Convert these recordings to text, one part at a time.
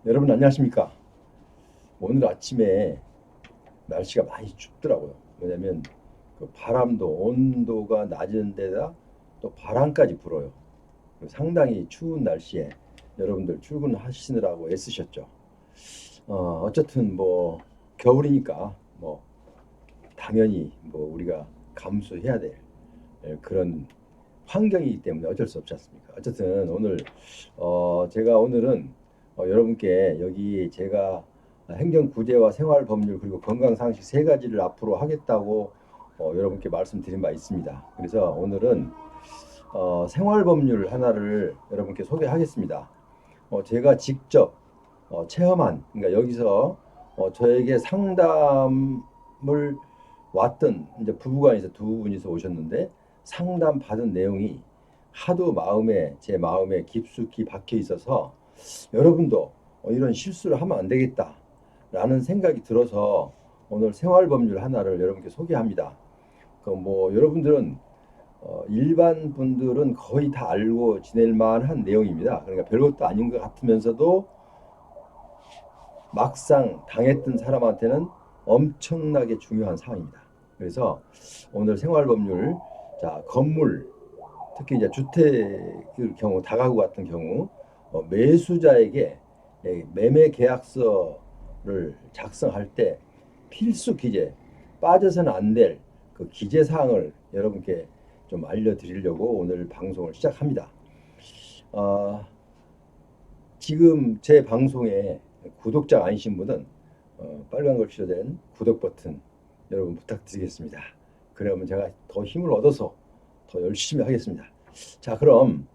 여러분 안녕하십니까? 오늘 아침에 날씨가 많이 춥더라고요. 왜냐면 그 바람도 온도가 낮은 데다 또 바람까지 불어요. 상당히 추운 날씨에 여러분들 출근하시느라고 애쓰셨죠. 어쨌든 뭐 겨울이니까 뭐 당연히 뭐 우리가 감수해야 될 그런 환경이기 때문에 어쩔 수 없지 않습니까? 어쨌든 오늘 제가 오늘은 여러분께 여기 제가 행정구제와 생활법률 그리고 건강상식 세 가지를 앞으로 하겠다고 여러분께 말씀드린 바 있습니다. 그래서 오늘은 생활법률 하나를 여러분께 소개하겠습니다. 제가 직접 체험한 그러니까 여기서 저에게 상담을 왔던 이제 부부간에서 두 분이서 오셨는데 상담 받은 내용이 하도 제 마음에 깊숙이 박혀 있어서 여러분도 이런 실수를 하면 안 되겠다라는 생각이 들어서 오늘 생활법률 하나를 여러분께 소개합니다. 그 뭐 여러분들은 일반 분들은 거의 다 알고 지낼 만한 내용입니다. 그러니까 별것도 아닌 것 같으면서도 막상 당했던 사람한테는 엄청나게 중요한 사항입니다. 그래서 오늘 생활법률, 자, 건물, 특히 이제 주택의 경우, 다가구 같은 경우, 매수자에게 매매 계약서를 작성할 때 필수 기재, 빠져서는 안 될 그 기재 사항을 여러분께 좀 알려드리려고 오늘 방송을 시작합니다. 어, 지금 제 방송에 구독자 아니신 분은 빨간 글씨로 된 구독 버튼 여러분 부탁드리겠습니다. 그러면 제가 더 힘을 얻어서 더 열심히 하겠습니다. 자, 그럼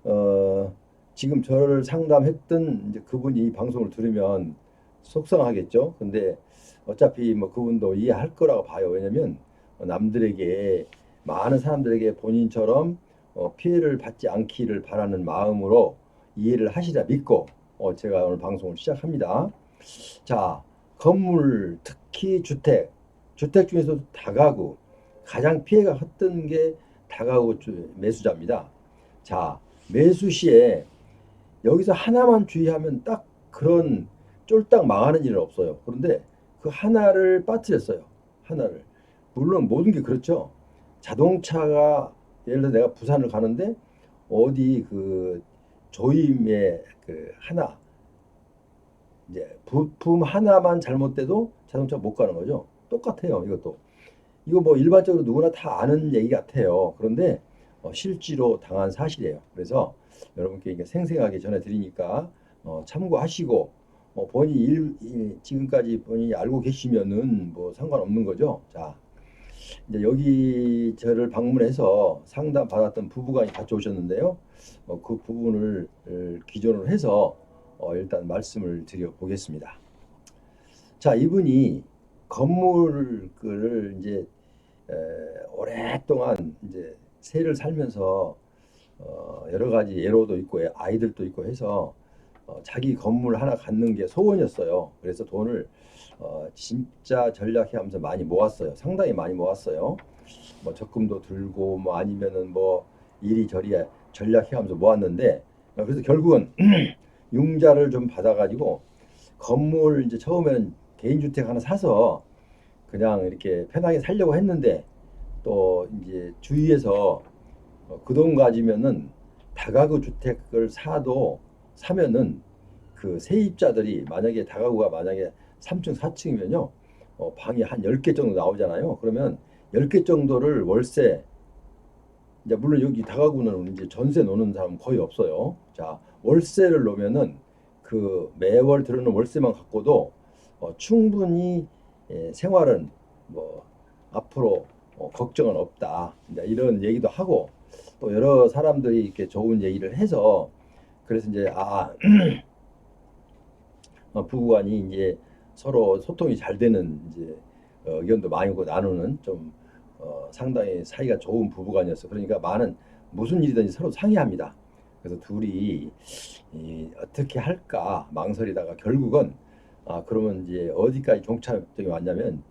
어, 지금 저를 상담했던 이제 그분이 이 방송을 들으면 속상하겠죠. 근데 어차피 뭐 그분도 이해할 거라고 봐요. 왜냐면 남들에게 많은 사람들에게 본인처럼 피해를 받지 않기를 바라는 마음으로 이해를 하시라 믿고 제가 오늘 방송을 시작합니다. 자, 건물, 특히 주택 중에서도 다가구, 가장 피해가 컸던 게 다가구 매수자입니다. 자, 매수 시에 여기서 하나만 주의하면 딱 그런 쫄딱 망하는 일은 없어요. 그런데 그 하나를 빠뜨렸어요. 하나를. 물론 모든 게 그렇죠. 자동차가 예를 들어 내가 부산을 가는데 어디 그 조임의 그 하나 이제 부품 하나만 잘못돼도 자동차 못 가는 거죠. 똑같아요, 이것도. 이거 뭐 일반적으로 누구나 다 아는 얘기 같아요. 그런데 실제로 당한 사실이에요. 그래서 여러분께 이게 생생하게 전해드리니까 참고하시고 본인이 지금까지 본인이 알고 계시면은 뭐 상관없는 거죠. 자, 이제 여기 저를 방문해서 상담 받았던 부부간이 같이 오셨는데요. 그 부분을 기준으로 해서 일단 말씀을 드려 보겠습니다. 자, 이분이 건물을 이제 에, 오랫동안 이제 세를 살면서 여러 가지 예로도 있고 아이들도 있고 해서 자기 건물 하나 갖는 게 소원이었어요. 그래서 돈을 진짜 전략해 하면서 많이 모았어요. 상당히 많이 모았어요. 뭐 적금도 들고 뭐 아니면은 뭐 이리저리 전략해 하면서 모았는데 그래서 결국은 융자를 좀 받아가지고 건물 이제 처음에는 개인주택 하나 사서 그냥 이렇게 편하게 살려고 했는데 또 이제 주위에서 그 돈 가지면은 다가구 주택을 사면은 그 세입자들이 만약에 다가구가 만약에 3층, 4층이면요. 방이 한 10개 정도 나오잖아요. 그러면 10개 정도를 월세 이제 물론 여기 다가구는 이제 전세 노는 사람 거의 없어요. 자, 월세를 놓으면은 그 매월 들어오는 월세만 갖고도 충분히 생활은 뭐 앞으로 걱정은 없다. 이제 이런 얘기도 하고 또 여러 사람들이 이렇게 좋은 얘기를 해서 그래서 이제 부부간이 이제 서로 소통이 잘 되는 이제 의견도 많이 고 나누는 좀 상당히 사이가 좋은 부부간이었어. 그러니까 많은 무슨 일이든지 서로 상의합니다. 그래서 둘이 어떻게 할까 망설이다가 결국은 그러면 이제 어디까지 종착점이 왔냐면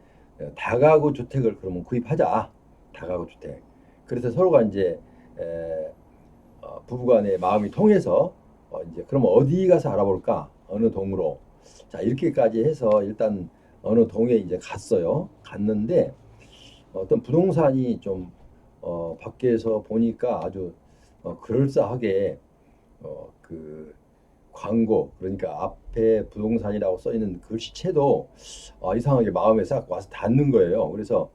다가구 주택을 그러면 구입하자. 다가구 주택. 그래서 서로가 이제 부부간의 마음이 통해서 이제 그럼 어디 가서 알아볼까? 어느 동으로. 자, 이렇게까지 해서 일단 어느 동에 이제 갔어요. 갔는데 어떤 부동산이 좀 밖에서 보니까 아주 그럴싸하게 그 광고, 그러니까 앞에 부동산이라고 써 있는 글씨체도 이상하게 마음에 싹 와서 닿는 거예요. 그래서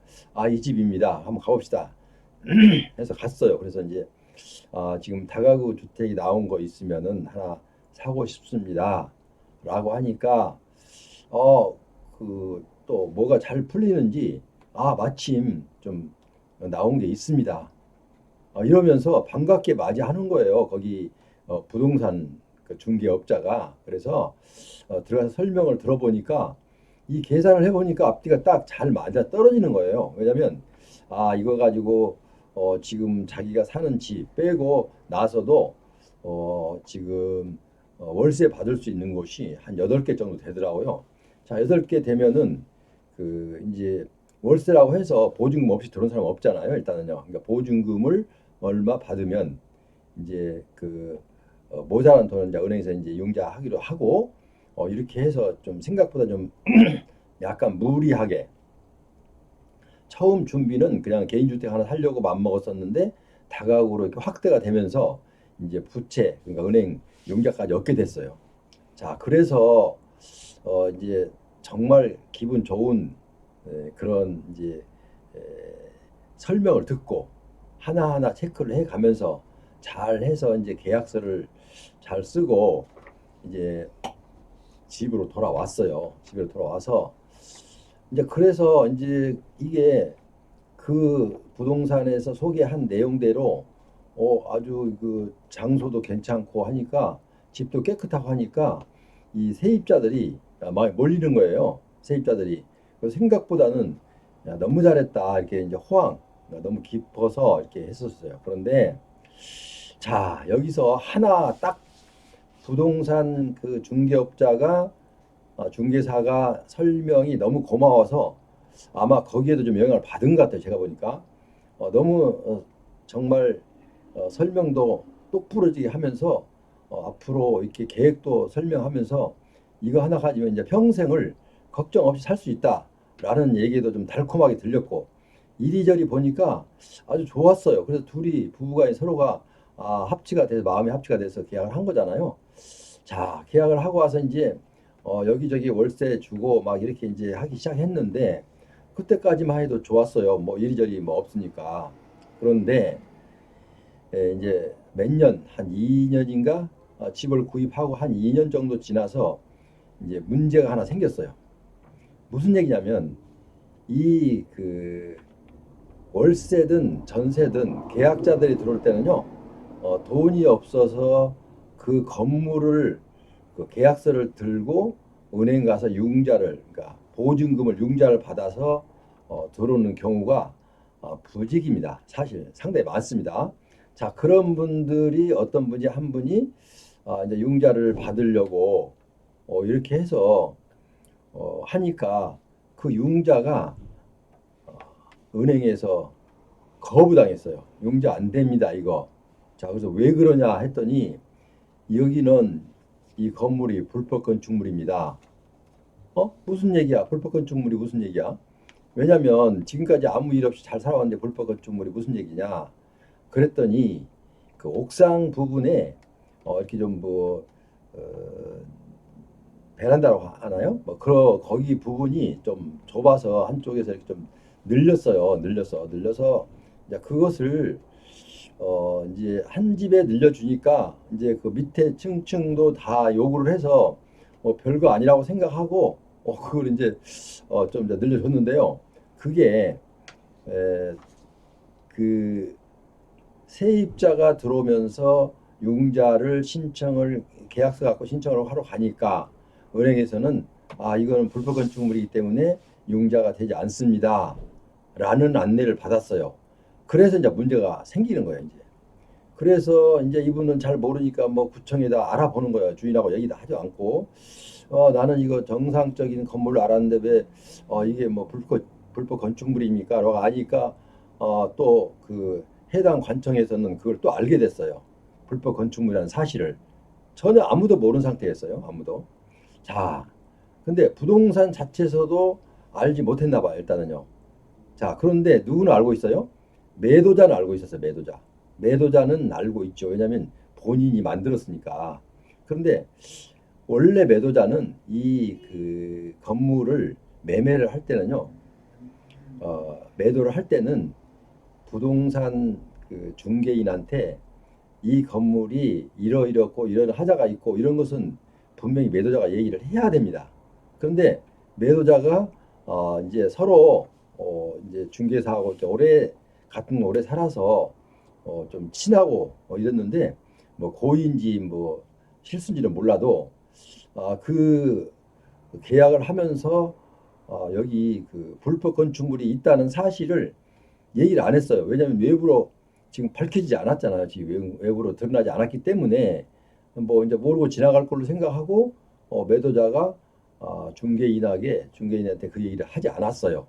이 집입니다. 한번 가봅시다. 해서 갔어요. 그래서 이제 지금 다가구 주택이 나온 거 있으면은 하나 사고 싶습니다. 라고 하니까 그 또 뭐가 잘 풀리는지 마침 좀 나온 게 있습니다. 이러면서 반갑게 맞이하는 거예요. 거기 부동산 그 중개업자가. 그래서 들어가서 설명을 들어보니까 이 계산을 해보니까 앞뒤가 딱 잘 맞아 떨어지는 거예요. 왜냐면 이거 가지고 지금 자기가 사는 집 빼고 나서도 지금 월세 받을 수 있는 곳이 한 8개 정도 되더라고요. 자, 8개 되면은 그 이제 월세라고 해서 보증금 없이 들어온 사람 없잖아요. 일단은요. 그러니까 보증금을 얼마 받으면 이제 그 모자란 돈은 이제 은행에서 이제 융자하기로 하고 이렇게 해서 좀 생각보다 좀 약간 무리하게 처음 준비는 그냥 개인주택 하나 살려고 맘먹었었는데 다가구로 이렇게 확대가 되면서 이제 부채 그러니까 은행 융자까지 얻게 됐어요. 자, 그래서 이제 정말 기분 좋은 그런 이제 에, 설명을 듣고 하나하나 체크를 해 가면서 잘 해서 이제 계약서를 잘 쓰고 이제 집으로 돌아왔어요. 집으로 돌아와서 이제 그래서 이제 이게 그 부동산에서 소개한 내용대로 아주 그 장소도 괜찮고 하니까 집도 깨끗하고 하니까 이 세입자들이 많이 몰리는 거예요. 세입자들이. 그래서 생각보다는 야, 너무 잘했다 이렇게 이제 호황 너무 깊어서 이렇게 했었어요. 그런데 자, 여기서 하나 딱 부동산 그 중개업자가 중개사가 설명이 너무 고마워서 아마 거기에도 좀 영향을 받은 것 같아요. 제가 보니까 너무 정말 설명도 똑부러지게 하면서 앞으로 이렇게 계획도 설명하면서 이거 하나 가지면 이제 평생을 걱정 없이 살 수 있다라는 얘기도 좀 달콤하게 들렸고 이리저리 보니까 아주 좋았어요. 그래서 둘이 부부가 서로가 합치가 돼서 마음이 합치가 돼서 계약을 한 거잖아요. 자, 계약을 하고 와서 이제 여기저기 월세 주고 막 이렇게 이제 하기 시작했는데 그때까지만 해도 좋았어요. 뭐 이리저리 뭐 없으니까. 그런데 이제 몇 년, 한 2년인가 집을 구입하고 한 2년 정도 지나서 이제 문제가 하나 생겼어요. 무슨 얘기냐면 이 그 월세든 전세든 계약자들이 들어올 때는요, 돈이 없어서 그 건물을 그 계약서를 들고 은행 가서 융자를 그러니까 보증금을 융자를 받아서 들어오는 경우가 부직입니다. 사실 상당히 많습니다. 자, 그런 분들이 어떤 분이 한 분이 이제 융자를 받으려고 이렇게 해서 하니까 그 융자가 은행에서 거부당했어요. 융자 안 됩니다, 이거. 자, 그래서 왜 그러냐 했더니 여기는 이 건물이 불법 건축물입니다. 무슨 얘기야? 불법 건축물이 무슨 얘기야? 왜냐면 지금까지 아무 일 없이 잘 살아왔는데 불법 건축물이 무슨 얘기냐? 그랬더니 그 옥상 부분에 이렇게 좀 뭐 베란다라고 하나요? 뭐 거기 부분이 좀 좁아서 한쪽에서 이렇게 좀 늘려서 이제 그것을 이제 한 집에 늘려주니까 이제 그 밑에 층층도 다 요구를 해서 별거 아니라고 생각하고 그걸 이제 좀 이제 늘려줬는데요. 그게 에, 그 세입자가 들어오면서 융자를 신청을 계약서 갖고 신청을 하러 가니까 은행에서는 이거는 불법 건축물이기 때문에 융자가 되지 않습니다. 라는 안내를 받았어요. 그래서 이제 문제가 생기는 거예요, 이제. 그래서 이제 이분은 잘 모르니까 뭐 구청에다 알아보는 거예요. 주인하고 얘기도 하지 않고. 나는 이거 정상적인 건물로 알았는데 왜 이게 뭐 불법 건축물입니까? 라고 아니까 또 그 해당 관청에서는 그걸 또 알게 됐어요. 불법 건축물이라는 사실을 전혀 아무도 모르는 상태였어요. 아무도. 자, 근데 부동산 자체에서도 알지 못했나 봐요, 일단은요. 자, 그런데 누구는 알고 있어요? 매도자는 알고 있었어요, 매도자. 매도자는 알고 있죠. 왜냐하면 본인이 만들었으니까. 그런데 원래 매도자는 이 그 건물을 매매를 할 때는요, 매도를 할 때는 부동산 그 중개인한테 이 건물이 이러이렇고 이런 하자가 있고 이런 것은 분명히 매도자가 얘기를 해야 됩니다. 그런데 매도자가 이제 서로 이제 중개사하고 이렇게 오래 살아서 좀 친하고 이랬는데 뭐 고의인지 뭐 실수인지는 몰라도 그 계약을 하면서 여기 그 불법 건축물이 있다는 사실을 얘기를 안 했어요. 왜냐하면 외부로 지금 밝혀지지 않았잖아요. 지금 외부로 드러나지 않았기 때문에 뭐 이제 모르고 지나갈 걸로 생각하고 매도자가 중개인한테 그 얘기를 하지 않았어요.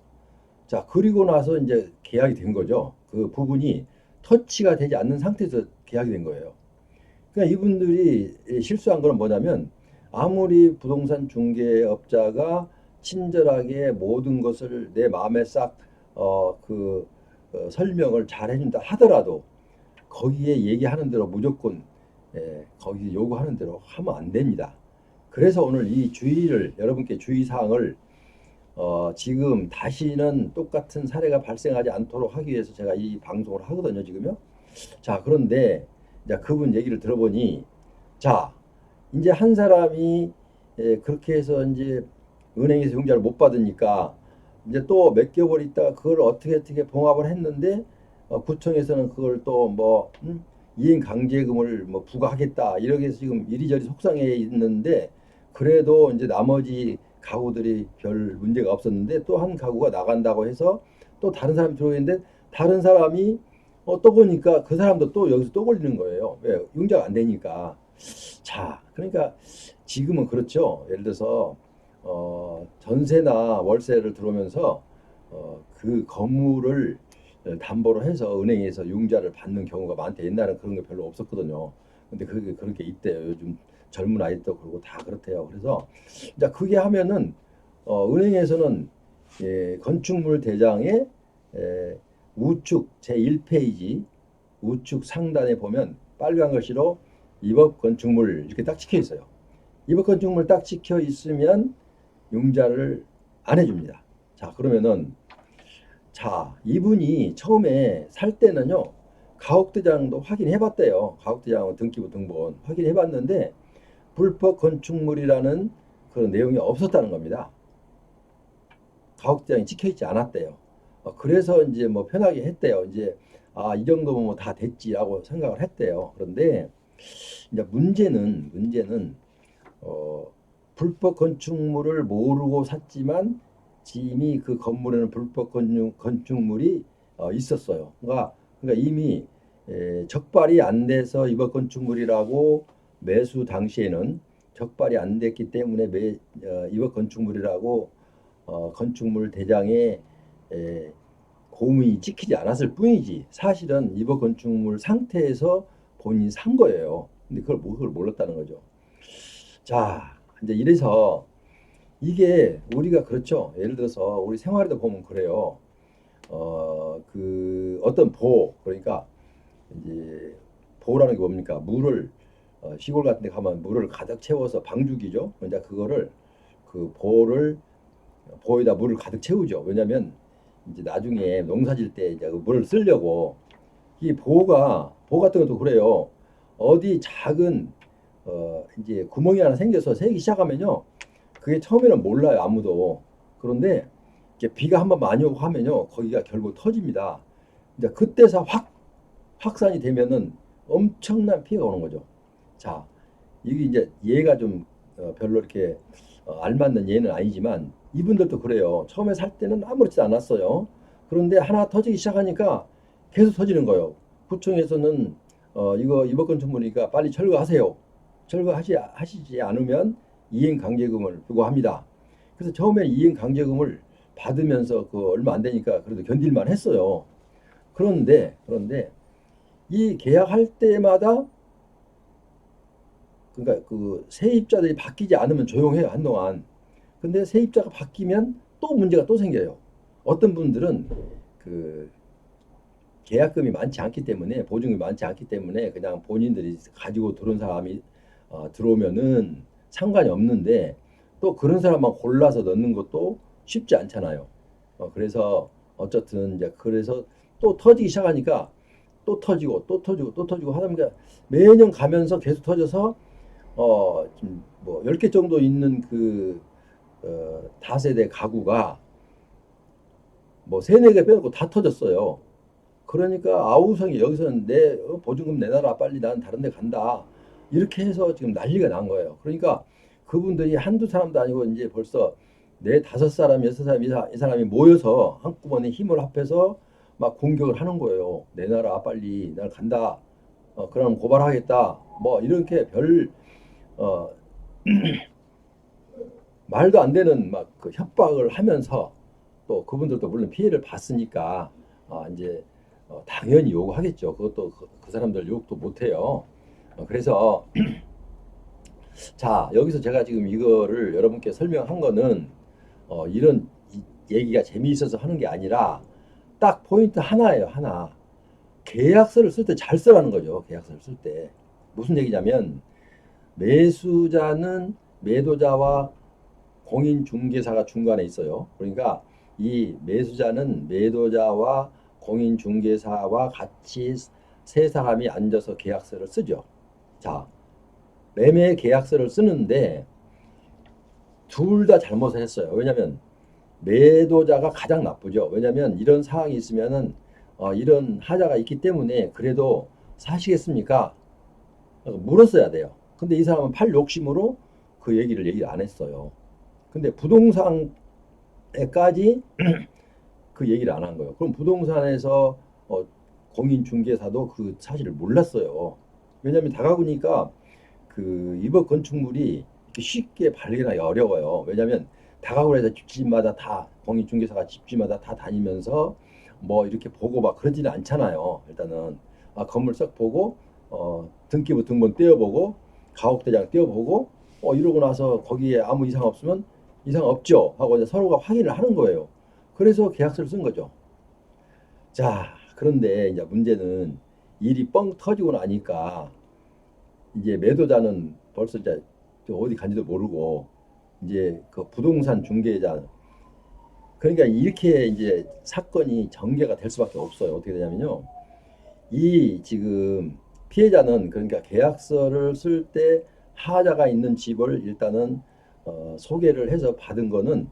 자, 그리고 나서 이제 계약이 된 거죠. 그 부분이 터치가 되지 않는 상태에서 계약이 된 거예요. 그러니까 이분들이 실수한 거는 뭐냐면 아무리 부동산 중개업자가 친절하게 모든 것을 내 마음에 싹 설명을 잘 해준다 하더라도 거기에 얘기하는 대로 무조건 거기 요구하는 대로 하면 안 됩니다. 그래서 오늘 이 주의를 여러분께 주의사항을 지금 다시는 똑같은 사례가 발생하지 않도록 하기 위해서 제가 이 방송을 하거든요, 지금요. 자, 그런데 이제 그분 얘기를 들어보니, 자, 이제 한 사람이 그렇게 해서 이제 은행에서 융자를 못 받으니까 이제 또 몇 개월 있다가 그걸 어떻게 봉합을 했는데 구청에서는 그걸 또 뭐 이행 강제금을 뭐 부과하겠다 이렇게 해서 지금 이리저리 속상해 있는데 그래도 이제 나머지 가구들이 별 문제가 없었는데 또 한 가구가 나간다고 해서 또 다른 사람이 들어오는데 다른 사람이 또 보니까 그 사람도 또 여기서 또 걸리는 거예요. 왜? 융자가 안 되니까. 자, 그러니까 지금은 그렇죠. 예를 들어서 전세나 월세를 들어오면서 그 건물을 담보로 해서 은행에서 융자를 받는 경우가 많대. 옛날엔 그런 게 별로 없었거든요. 근데 그게 그렇게 있대요. 요즘 젊은 아이도 그러고 다 그렇대요. 그래서 이제 그게 하면은 은행에서는 건축물 대장의 우측 제1페이지 우측 상단에 보면 빨간 글씨로 입업 건축물 이렇게 딱 찍혀 있어요. 입업 건축물 딱 찍혀 있으면 융자를 안 해줍니다. 자, 그러면은 자, 이분이 처음에 살 때는요, 가옥대장도 확인해봤대요. 가옥대장 등기부 등본 확인해봤는데 불법 건축물이라는 그런 내용이 없었다는 겁니다. 가옥대장이 찍혀있지 않았대요. 그래서 이제 뭐 편하게 했대요. 이제 이 정도면 뭐 다 됐지라고 생각을 했대요. 그런데 이제 문제는 불법 건축물을 모르고 샀지만 이미 그 건물에는 불법 건축물이 있었어요. 그러니까 이미 적발이 안 돼서 입법 건축물이라고 매수 당시에는 적발이 안 됐기 때문에 입법 건축물이라고 건축물 대장에 고문이 찍히지 않았을 뿐이지 사실은 입법 건축물 상태에서 본인이 산 거예요. 근데 그걸 몰랐다는 거죠. 자, 이제 이래서 이게 우리가 그렇죠. 예를 들어서 우리 생활에도 보면 그래요. 그 어떤 그러니까 이제 보라는 게 뭡니까? 물을 시골 같은 데 가면 물을 가득 채워서 방죽이죠. 이제 그거를 그 보에다 물을 가득 채우죠. 왜냐면 이제 나중에 농사 질 때 이제 그 물을 쓰려고 이 보 같은 것도 그래요. 어디 작은 이제 구멍이 하나 생겨서 새기 시작하면요. 그게 처음에는 몰라요, 아무도. 그런데 이제 비가 한번 많이 오고 하면요. 거기가 결국 터집니다. 이제 그때서 확산이 되면은 엄청난 피해가 오는 거죠. 자, 이게 이제 얘가 좀 별로 이렇게 알맞는 예는 아니지만 이분들도 그래요. 처음에 살 때는 아무렇지도 않았어요. 그런데 하나 터지기 시작하니까 계속 터지는 거예요. 구청에서는 이거 이번 건축물이니까 빨리 철거하세요. 하시지 않으면 이행 강제금을 부과합니다. 그래서 처음에 이행 강제금을 받으면서 그 얼마 안 되니까 그래도 견딜만 했어요. 그런데 이 계약할 때마다 그러니까 그 세입자들이 바뀌지 않으면 조용해요, 한동안. 근데 세입자가 바뀌면 또 문제가 또 생겨요. 어떤 분들은 그 계약금이 많지 않기 때문에, 보증금이 많지 않기 때문에 그냥 본인들이 가지고 들어온 사람이 들어오면은 상관이 없는데, 또 그런 사람만 골라서 넣는 것도 쉽지 않잖아요. 그래서 어쨌든 이제 그래서 또 터지기 시작하니까 또 터지고 또 터지고 또 터지고 하다 보니까 매년 가면서 계속 터져서 지금 뭐 10개 정도 있는 그 다세대 가구가 뭐 세네 개 빼놓고 다 터졌어요. 그러니까 아우성이 여기서는 내 보증금 내놔라, 빨리 난 다른 데 간다, 이렇게 해서 지금 난리가 난 거예요. 그러니까 그분들이 한두 사람도 아니고 이제 벌써 네 다섯 사람 여섯 사람 이 사람이 모여서 한꺼번에 힘을 합해서 막 공격을 하는 거예요. 내놔라, 빨리 날 간다, 그럼 고발하겠다, 뭐 이렇게 별 어, 말도 안 되는 막 그 협박을 하면서, 또 그분들도 물론 피해를 봤으니까 이제 당연히 요구하겠죠. 그것도 그 사람들 욕도 못 해요. 그래서 자, 여기서 제가 지금 이거를 여러분께 설명한 거는 이런 얘기가 재미있어서 하는 게 아니라 딱 포인트 하나예요, 하나. 계약서를 쓸 때 잘 쓰라는 거죠. 계약서를 쓸 때 무슨 얘기냐면, 매수자는 매도자와 공인중개사가 중간에 있어요. 그러니까 이 매수자는 매도자와 공인중개사와 같이 세 사람이 앉아서 계약서를 쓰죠. 자, 매매 계약서를 쓰는데 둘 다 잘못을 했어요. 왜냐하면 매도자가 가장 나쁘죠. 왜냐하면 이런 상황이 있으면은 이런 하자가 있기 때문에 그래도 사시겠습니까? 물었어야 돼요. 근데 이 사람은 팔 욕심으로 그 얘기를 안 했어요. 근데 부동산에까지 그 얘기를 안 한 거예요. 그럼 부동산에서 공인중개사도 그 사실을 몰랐어요. 왜냐하면 다가구니까 그 입업 건축물이 이렇게 쉽게 발견하기 어려워요. 왜냐하면 다가구를 해서 집집마다 다 공인중개사가 집집마다 다 다니면서 뭐 이렇게 보고 막 그러지는 않잖아요. 일단은 건물 싹 보고 등기부 등본 떼어보고 가옥대장 떼어보고 이러고 나서 거기에 아무 이상 없으면 이상 없죠 하고 이제 서로가 확인을 하는 거예요. 그래서 계약서를 쓴 거죠. 자, 그런데 이제 문제는 일이 뻥 터지고 나니까 이제 매도자는 벌써 이제 어디 간지도 모르고 이제 그 부동산 중개자, 그러니까 이렇게 이제 사건이 전개가 될 수밖에 없어요. 어떻게 되냐면요, 이 지금 피해자는 그러니까 계약서를 쓸 때 하자가 있는 집을 일단은 소개를 해서 받은 거는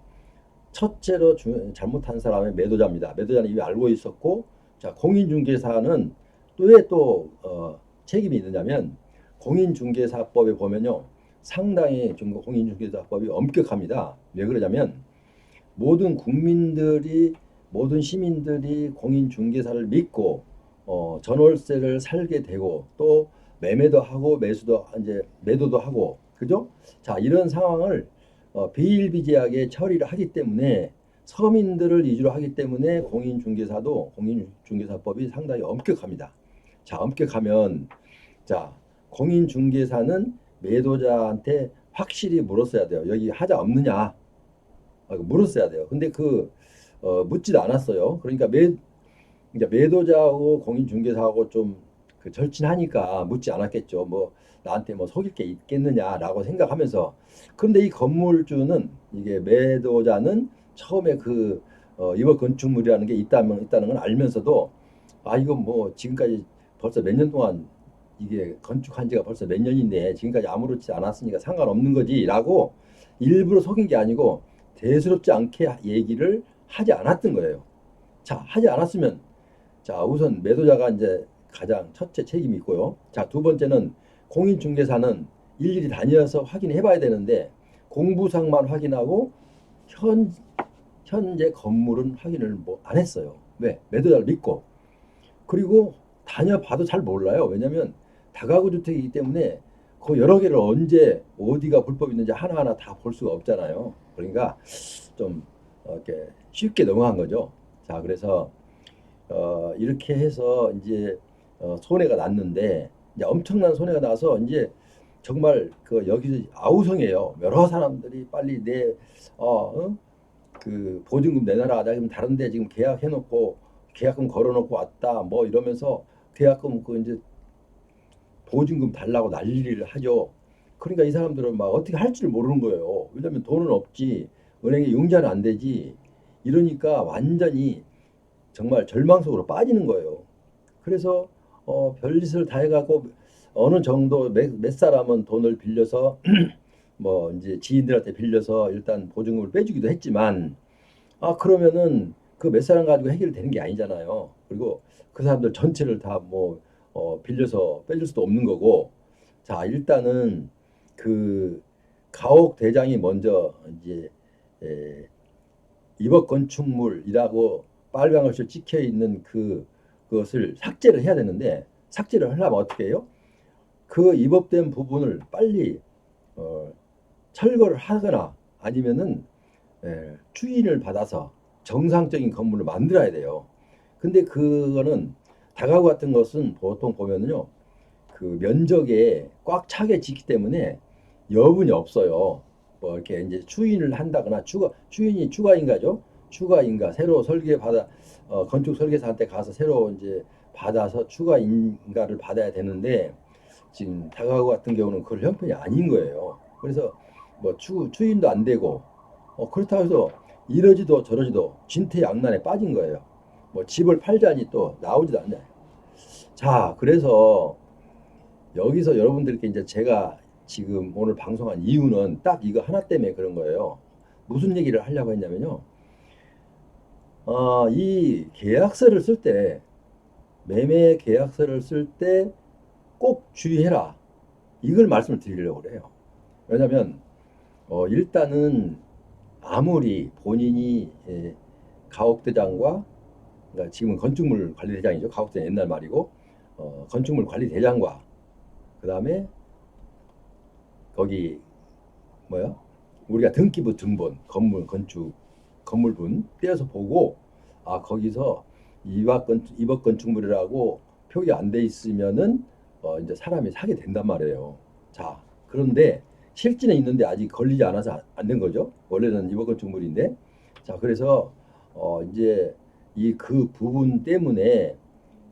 첫째로 잘못한 사람의 매도자입니다. 매도자는 이미 알고 있었고, 자, 공인중개사는 또 왜 또 책임이 있느냐면, 공인중개사법에 보면요, 상당히 좀 공인중개사법이 엄격합니다. 왜 그러냐면 모든 국민들이, 모든 시민들이 공인중개사를 믿고 전월세를 살게 되고, 또 매매도 하고 매수도 이제 매도도 하고, 그죠? 자, 이런 상황을 비일비재하게 처리를 하기 때문에, 서민들을 위주로 하기 때문에 공인중개사도 공인중개사법이 상당히 엄격합니다. 자, 엄격하면, 자, 공인중개사는 매도자한테 확실히 물었어야 돼요. 여기 하자 없느냐? 물었어야 돼요. 근데 묻지도 않았어요. 그러니까 이제 매도자하고 공인중개사하고 좀 그 절친하니까 묻지 않았겠죠. 뭐 나한테 뭐 속일 게 있겠느냐라고 생각하면서. 그런데 이 건물주는, 이게 매도자는 처음에 입업 건축물이라는 게 있다는 걸 알면서도, 이건 뭐 지금까지 벌써 몇 년 동안 이게 건축한 지가 벌써 몇 년인데 지금까지 아무렇지 않았으니까 상관없는 거지라고 일부러 속인 게 아니고 대수롭지 않게 얘기를 하지 않았던 거예요. 자, 하지 않았으면, 자, 우선 매도자가 이제 가장 첫째 책임이 있고요. 자, 두 번째는 공인중개사는 일일이 다녀서 확인해 봐야 되는데 공부상만 확인하고 현재 건물은 확인을 뭐 안 했어요. 왜? 매도자를 믿고. 그리고 다녀봐도 잘 몰라요. 왜냐면 다가구 주택이기 때문에 그 여러 개를 언제 어디가 불법 있는지 하나하나 다 볼 수가 없잖아요. 그러니까 좀 이렇게 쉽게 넘어간 거죠. 자, 그래서 이렇게 해서 이제 손해가 났는데, 이제 엄청난 손해가 나서 이제 정말 그 여기서 아우성이에요. 여러 사람들이 빨리 그 보증금 내놔라. 나 지금 다른데 지금 계약해놓고 계약금 걸어놓고 왔다. 뭐 이러면서 계약금 그 이제 보증금 달라고 난리를 하죠. 그러니까 이 사람들은 막 어떻게 할 줄 모르는 거예요. 왜냐면 돈은 없지, 은행에 융자는 안 되지. 이러니까 완전히 정말 절망 속으로 빠지는 거예요. 그래서 별짓을 다 해가고 어느 정도 몇 사람은 돈을 빌려서 뭐 이제 지인들한테 빌려서 일단 보증금을 빼주기도 했지만, 그러면은 그 몇 사람 가지고 해결되는 게 아니잖아요. 그리고 그 사람들 전체를 다 뭐 빌려서 빼줄 수도 없는 거고. 자, 일단은 그 가옥 대장이 먼저 이제 에, 입업 건축물이라고 빨간 것이 찍혀 있는 그것을 삭제를 해야 되는데, 삭제를 하려면 어떻게 해요? 그 입업된 부분을 빨리 어, 철거를 하거나 아니면은 추인을 받아서 정상적인 건물을 만들어야 돼요. 근데 그거는 다가구 같은 것은 보통 보면은요, 그 면적에 꽉 차게 짓기 때문에 여분이 없어요. 뭐 이렇게 이제 추인을 한다거나 추인이 추가인가죠? 추가인가 새로 설계 받아 건축 설계사한테 가서 새로 이제 받아서 추가인가를 받아야 되는데, 지금 다가구 같은 경우는 그런 형편이 아닌 거예요. 그래서 뭐 추인도 안 되고 그렇다고 해서 이러지도 저러지도 진퇴양난에 빠진 거예요. 뭐 집을 팔자니 또 나오지도 않나요. 자, 그래서 여기서 여러분들께 이제 제가 지금 오늘 방송한 이유는 딱 이거 하나 때문에 그런 거예요. 무슨 얘기를 하려고 했냐면요. 이 계약서를 쓸 때, 매매 계약서를 쓸 때 꼭 주의해라. 이걸 말씀을 드리려고 그래요. 왜냐면 일단은 아무리 본인이 가옥대장과, 그러니까 지금은 건축물 관리대장이죠. 가옥대장 옛날 말이고, 건축물 관리대장과 그 다음에 거기 뭐야? 우리가 등기부 등본, 건물 건축 건물분 떼어서 보고, 거기서 입업 건축물이라고 표기 안 돼 있으면은 이제 사람이 사게 된단 말이에요. 자, 그런데 실지는 있는데 아직 걸리지 않아서 안 된 거죠. 원래는 입업 건축물인데. 자, 그래서 이제 이 그 부분 때문에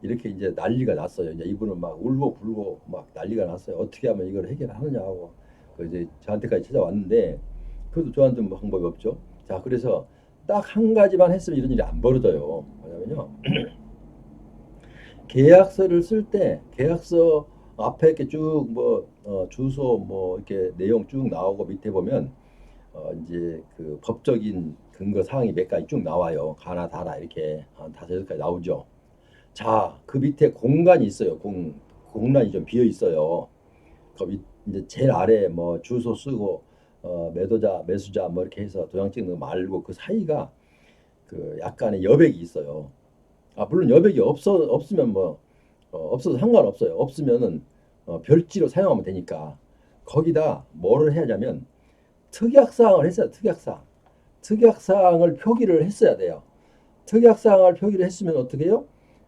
이렇게 이제 난리가 났어요. 이제 이분은 막 울고 불고 막 난리가 났어요. 어떻게 하면 이걸 해결하느냐 하고 그 이제 저한테까지 찾아왔는데, 그래도 저한테 뭐 방법이 없죠. 자, 그래서 딱 한 가지만 했으면 이런 일이 안 벌어져요. 뭐냐면요, 계약서를 쓸 때 계약서 앞에 이렇게 쭉 뭐 주소 뭐 이렇게 내용 쭉 나오고 밑에 보면 이제 그 법적인 근거 사항이 몇 가지 쭉 나와요. 가나 다나 이렇게 한 다섯 여섯 가지 나오죠. 자, 그 밑에 공간이 있어요. 공란이 좀 비어 있어요. 이제 제일 아래 뭐 주소 쓰고 매도자, 매수자 뭐 이렇게 해서 도장 찍는 거 말고 그 사이가 그 약간의 여백이 있어요. 물론 여백이 없으면 뭐 없어도 상관없어요. 없으면은 별지로 사용하면 되니까. 거기다 뭐를 해야 하냐면 특약사항을 했어요. 특약사항을 표기를 했어야 돼요. 특약사항을 표기를 했으면 어떻게 해요?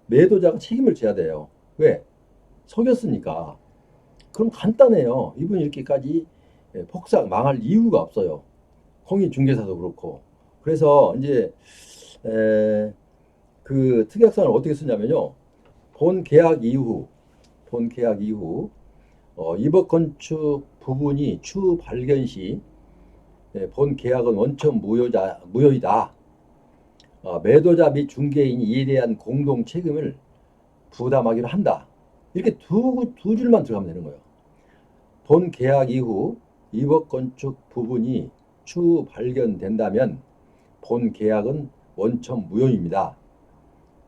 매도자가 책임을 져야 돼요. 왜? 속였으니까. 그럼 간단해요. 이분이 이렇게까지 폭삭 망할 이유가 없어요. 공인중개사도 그렇고. 그래서 이제 그 특약사항을 어떻게 쓰냐면요. 본 계약 이후 입업 건축 부분이 추 발견 시 본 계약은 원천 무효이다. 매도자 및 중개인이 이에 대한 공동 책임을 부담하기로 한다. 이렇게 두 줄만 들어가면 되는 거예요. 본 계약 이후 입업 건축 부분이 추 발견된다면 본 계약은 원천 무효입니다.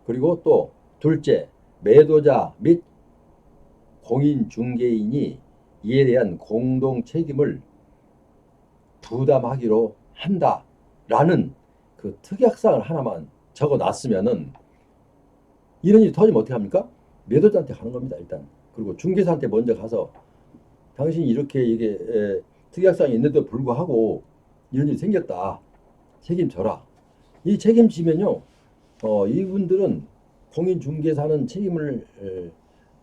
그리고 또 둘째, 매도자 및 공인 중개인이 이에 대한 공동 책임을 부담하기로 한다라는 그 특약사항을 하나만 적어 놨으면은 이런 일이 터지면 어떻게 합니까? 매도자한테 가는 겁니다, 일단. 그리고 중개사한테 먼저 가서 당신이 이렇게 이게 특약사항이 있는데도 불구하고 이런 일이 생겼다. 책임져라. 이 책임지면요, 이분들은 공인중개사는 책임을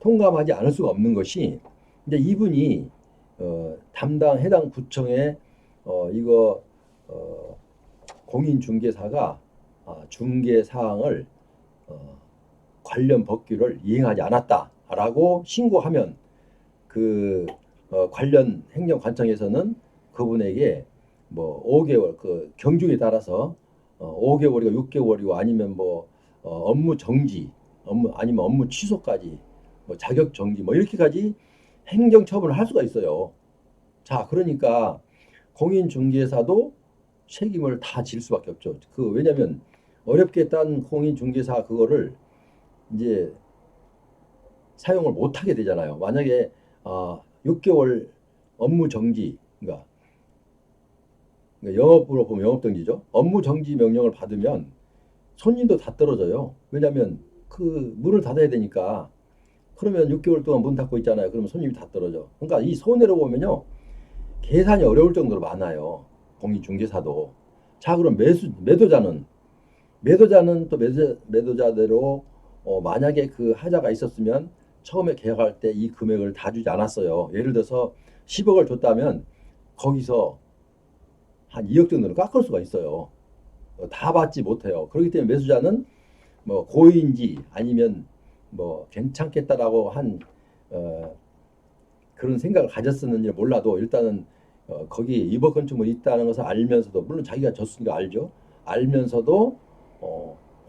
통감하지 않을 수가 없는 것이, 이제 이분이 담당 해당 구청에 이거 공인중개사가 중개 사항을 관련 법규를 이행하지 않았다라고 신고하면 그 관련 행정관청에서는 그분에게 뭐 5개월 그 경중에 따라서 5개월이고 6개월이고 아니면 뭐 업무 정지, 아니면 업무 취소까지 뭐 자격 정지 뭐 이렇게까지 행정 처분을 할 수가 있어요. 자, 그러니까 공인중개사도 책임을 다 질 수밖에 없죠. 왜냐면 어렵게 딴 공인중개사 그거를 이제 사용을 못 하게 되잖아요. 만약에 6개월 업무 정지, 그러니까 영업으로 보면 영업 정지죠. 업무 정지 명령을 받으면 손님도 다 떨어져요. 왜냐하면 그 문을 닫아야 되니까. 그러면 6개월 동안 문 닫고 있잖아요. 그러면 손님이 다 떨어져. 그러니까 이 손해로 보면요, 계산이 어려울 정도로 많아요. 공인중개사도. 자, 그럼 매도자는 또 매도자대로 만약에 그 하자가 있었으면 처음에 계약할 때 이 금액을 다 주지 않았어요. 예를 들어서 10억을 줬다면 거기서 한 2억 정도는 깎을 수가 있어요. 다 받지 못해요. 그렇기 때문에 매수자는 뭐 고의인지 아니면 뭐 괜찮겠다라고 한 그런 생각을 가졌었는지 몰라도 일단은 거기 위법 건축물이 있다는 것을 알면서도, 물론 자기가 졌으니까 알죠. 알면서도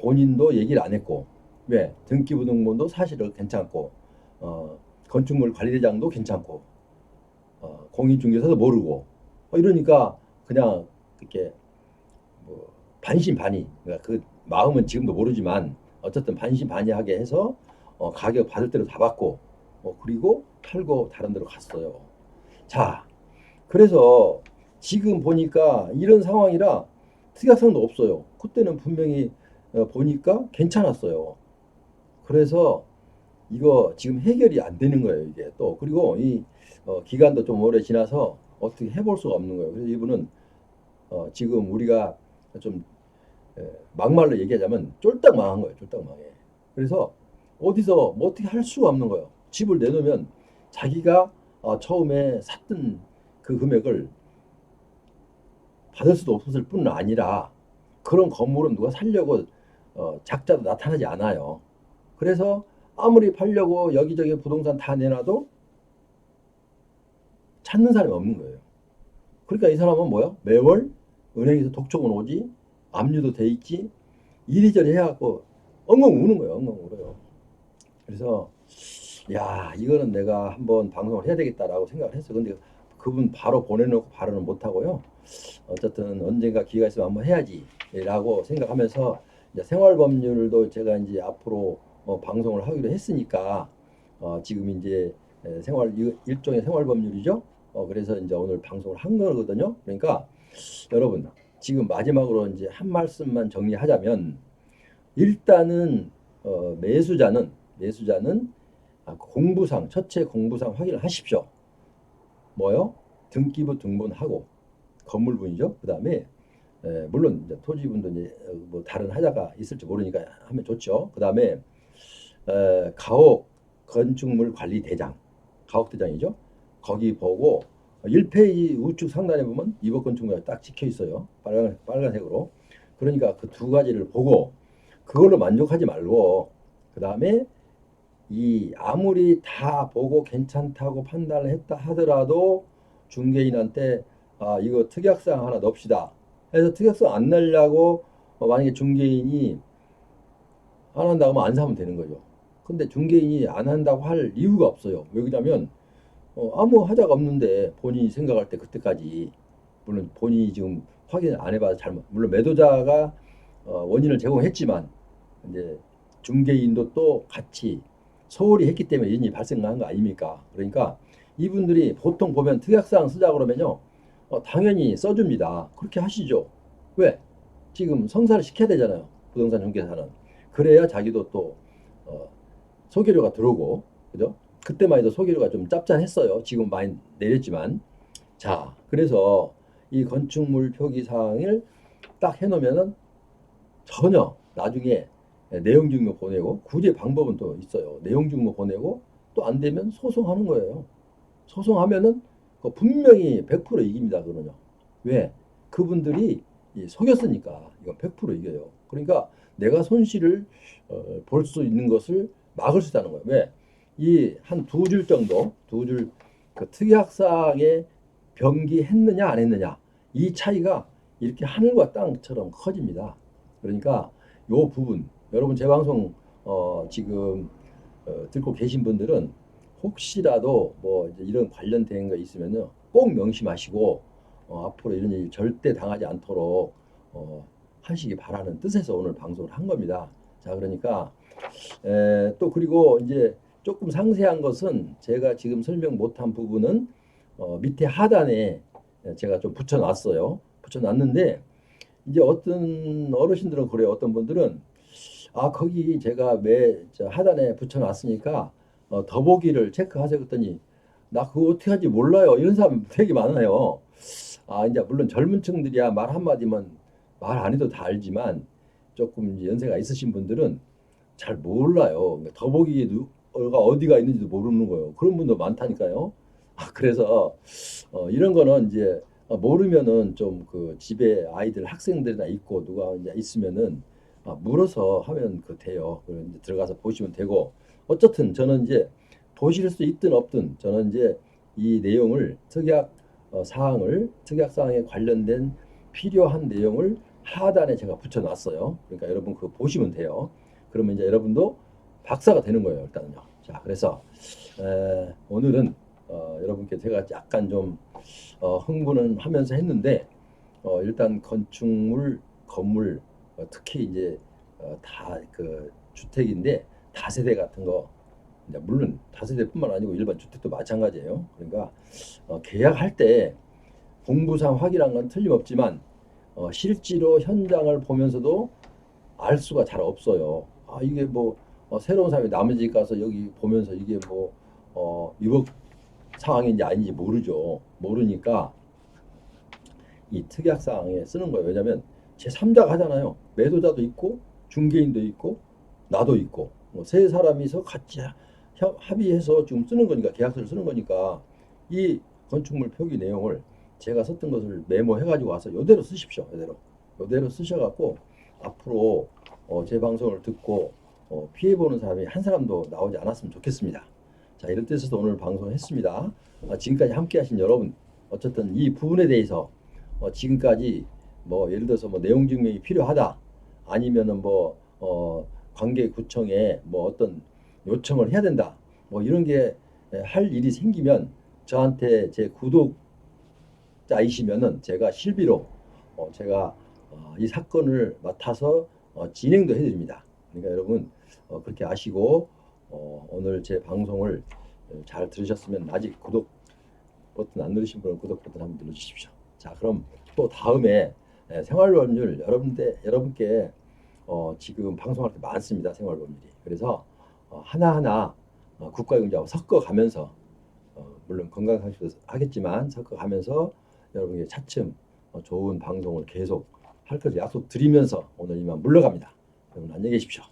본인도 얘기를 안 했고, 왜 등기부등본도 사실은 괜찮고, 건축물 관리대장도 괜찮고, 공인중개사도 모르고, 이러니까 그냥 이렇게 뭐 반신반의, 그러니까 그 마음은 지금도 모르지만 어쨌든 반신반의하게 해서 가격 받을 대로 다 받고 그리고 팔고 다른 데로 갔어요. 자, 그래서 지금 보니까 이런 상황이라 특약상도 없어요. 그때는 분명히 보니까 괜찮았어요. 그래서 이거 지금 해결이 안 되는 거예요, 이게 또. 그리고 이 기간도 좀 오래 지나서 어떻게 해볼 수가 없는 거예요. 그래서 이분은 지금 우리가 좀 막말로 얘기하자면 쫄딱 망한 거예요. 쫄딱 망해. 그래서 어디서 뭐 어떻게 할 수가 없는 거예요. 집을 내놓으면 자기가 처음에 샀던 그 금액을 받을 수도 없었을 뿐 아니라 그런 건물은 누가 살려고 작자도 나타나지 않아요. 그래서 아무리 팔려고 여기저기 부동산 다 내놔도 찾는 사람이 없는 거예요. 그러니까 이 사람은 뭐야? 매월 은행에서 독촉은 오지, 압류도 돼 있지, 이리저리 해갖고 엉엉 우는 거예요. 엉엉 울어요. 그래서 야, 이거는 내가 한번 방송을 해야 되겠다라고 생각을 했어요. 근데 그분 바로 보내놓고 바로는 못 하고요. 어쨌든 언젠가 기회가 있으면 한번 해야지라고 생각하면서 이제 생활법률도 제가 이제 앞으로 방송을 하기로 했으니까 지금 이제 일종의 생활법률이죠. 그래서 이제 오늘 방송을 한 거거든요. 그러니까 여러분 지금 마지막으로 이제 한 말씀만 정리하자면 일단은 매수자는 첫째 공부상 확인을 하십시오. 뭐요? 등기부 등본하고 건물분이죠. 그 다음에 물론 이제 토지분도 이제 뭐 다른 하자가 있을지 모르니까 하면 좋죠. 그 다음에 가옥 건축물 관리 대장, 가옥대장이죠. 거기 보고 1페이지 우측 상단에 보면 위법 건축물이 딱 찍혀 있어요. 빨간색으로. 그러니까 그 두 가지를 보고 그걸로 만족하지 말고 그 다음에 아무리 다 보고 괜찮다고 판단을 했다 하더라도 중개인한테 이거 특약사항 하나 넣읍시다 해서 특약사항 안 내려고 만약에 중개인이 안 한다고 하면 안 사면 되는 거죠. 근데 중개인이 안 한다고 할 이유가 없어요. 왜 그러냐면 아무 하자가 없는데 본인이 생각할 때 그때까지, 물론 본인이 지금 확인을 안 해봐서 잘못, 물론 매도자가 원인을 제공했지만 이제 중개인도 또 같이 소홀히 했기 때문에 이런 일이 발생한 거 아닙니까? 그러니까 이분들이 보통 보면 특약사항 쓰자 그러면요 당연히 써줍니다. 그렇게 하시죠. 왜? 지금 성사를 시켜야 되잖아요. 부동산 중개사는. 그래야 자기도 또 소개료가 들어오고, 그죠? 그때만 해도 소개료가 좀 짭짤했어요. 지금 많이 내렸지만. 자, 그래서 이 건축물 표기 사항을 딱 해놓으면은 전혀 나중에 내용 증명 보내고, 구제 방법은 또 있어요. 내용 증명 보내고 또 안 되면 소송하는 거예요. 소송하면은 분명히 100% 이깁니다. 그거는요. 왜? 그분들이 속였으니까 이건 100% 이겨요. 그러니까 내가 손실을 볼 수 있는 것을 막을 수 있다는 거예요. 왜? 이 한 두 줄 정도, 두 줄 그 특약사항에 병기했느냐 안 했느냐 이 차이가 이렇게 하늘과 땅처럼 커집니다. 그러니까 요 부분 여러분 제 방송 지금 듣고 계신 분들은 혹시라도 뭐 이제 이런 관련된 거 있으면요 꼭 명심하시고 앞으로 이런 일 절대 당하지 않도록 하시기 바라는 뜻에서 오늘 방송을 한 겁니다. 자, 그러니까 또 그리고 이제 조금 상세한 것은 제가 지금 설명 못한 부분은 밑에 하단에 제가 좀 붙여놨어요. 붙여놨는데 이제 어떤 어르신들은 그래요. 어떤 분들은 거기 제가 하단에 붙여놨으니까 더보기를 체크하세요. 그랬더니 나 그거 어떻게 하지 몰라요. 이런 사람 되게 많아요. 이제 물론 젊은 층들이야 말 한마디면 말 안 해도 다 알지만 조금 이제 연세가 있으신 분들은 잘 몰라요. 그러니까 더보기가 어디가 있는지도 모르는 거예요. 그런 분도 많다니까요. 그래서 이런 거는 이제 모르면은 좀 그 집에 아이들 학생들이나 있고 누가 이제 있으면은 물어서 하면 돼요. 그럼 이제 들어가서 보시면 되고 어쨌든 저는 이제 보실 수 있든 없든 저는 이제 이 내용을 특약 사항에 관련된 필요한 내용을 하단에 제가 붙여놨어요. 그러니까 여러분 그거 보시면 돼요. 그러면 이제 여러분도 박사가 되는 거예요. 일단은요. 자, 그래서 오늘은 여러분께 제가 약간 좀 흥분은 하면서 했는데 일단 건축물, 건물 특히 이제 다 그 주택인데 다세대 같은 거 물론 다세대뿐만 아니고 일반 주택도 마찬가지예요. 그러니까 계약할 때 공부상 확인한 건 틀림없지만 실제로 현장을 보면서도 알 수가 잘 없어요. 이게 뭐 새로운 사람이 남의 집 가서 여기 보면서 이게 뭐 유법 상황인지 아닌지 모르죠. 모르니까 이 특약 사항에 쓰는 거예요. 왜냐하면 제3자가 하잖아요. 매도자도 있고 중개인도 있고 나도 있고 세 사람이서 같이 합의해서 지금 쓰는 거니까 계약서를 쓰는 거니까 이 건축물 표기 내용을 제가 썼던 것을 메모해가지고 와서 이대로 쓰십시오. 이대로 쓰셔갖고 앞으로 제 방송을 듣고 피해보는 사람이 한 사람도 나오지 않았으면 좋겠습니다. 자, 이런 뜻에서 오늘 방송을 했습니다. 지금까지 함께 하신 여러분 어쨌든 이 부분에 대해서 지금까지 뭐 예를 들어서 뭐 내용 증명이 필요하다 아니면은 뭐 관계구청에 뭐 어떤 요청을 해야 된다 뭐 이런 게 할 일이 생기면 저한테 제 구독자이시면은 제가 실비로 제가 이 사건을 맡아서 진행도 해드립니다. 그러니까 여러분 그렇게 아시고 오늘 제 방송을 잘 들으셨으면 아직 구독 버튼 안 누르신 분은 구독 버튼 한번 눌러주십시오. 자, 그럼 또 다음에 생활법률 여러분께 지금 방송할 때 많습니다. 생활법률이. 그래서 하나하나 국가경제하고 섞어가면서 물론 건강상식도 하겠지만 섞어가면서 여러분께 차츰 좋은 방송을 계속 할 것을 약속드리면서 오늘 이만 물러갑니다. 여러분 안녕히 계십시오.